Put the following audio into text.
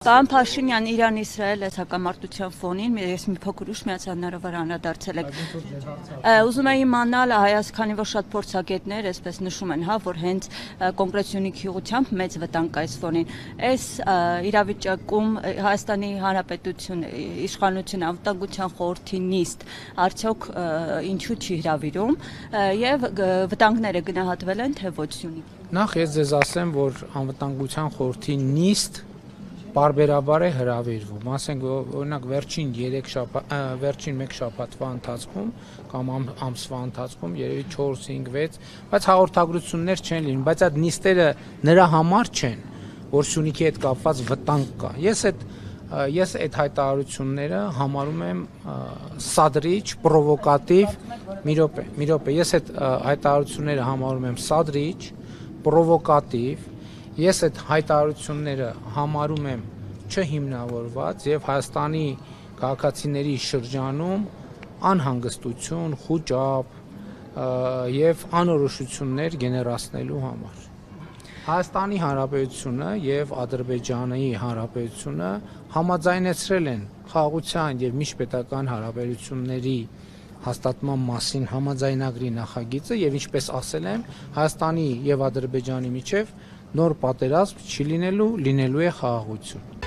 Պարոն Փաշինյան, Իրան-Իսրայել հակամարտության ֆոնին ես մի փոքր ուշ միացանարով անդրադարձել եք։ Ուզում եմ իմանալ, քանի որ շատ փորձագետներ, այսպես նշում են, որ հենց կոնկրետ Սյունիքի ուղղությամբ մեծ վտանգ կա այս ֆոնին։ Այս իրավիճակում Հայաստանի Հանրապետություն իշխանությունը անվտանգության խորհրդի նիստ արդյոք ինչու չի հրավիրում եւ վտանգները գնահատվել են թե ոչ Սյունիքի։ Նախ ես ձեզ ասեմ, որ անվտանգության խորհրդի նիստ պարբերաբար է հրավիրվում, ասենք օրինակ վերջին մեկ շաբաթվա ընթացքում կամ ամսվա ընթացքում երևի 4-5-6, բայց հաղորդագրություններ չեն լինում, բայց այդ նիստերը նրա համար չեն, որ Սյունիքի հետ կապված վտանգ կա։ Ես այդ հայտարարությունները համարում եմ սադրիչ, պրովոկատիվ, մի րոպե, ես այդ հայտարարությունները համարում եմ սադրիչ, պրովոկատիվ, ես այդ հայտարարությունները համարում եմ չհիմնավորված եւ Հայաստանի քաղաքացիների շրջանում անհանգստություն, խուճապ եւ անորոշություններ գեներացնելու համար։ Հայաստանի Հանրապետությունը եւ Ադրբեջանի Հանրապետությունը համաձայնեցրել են խաղաղության եւ միջպետական հարաբերությունների հաստատման մասին համաձայնագրի նախագիծը եւ ինչպես ասել եմ, Հայաստանի եւ Ադրբեջանի միջև նոր պատերազմ չի լինելու է խաղաղություն։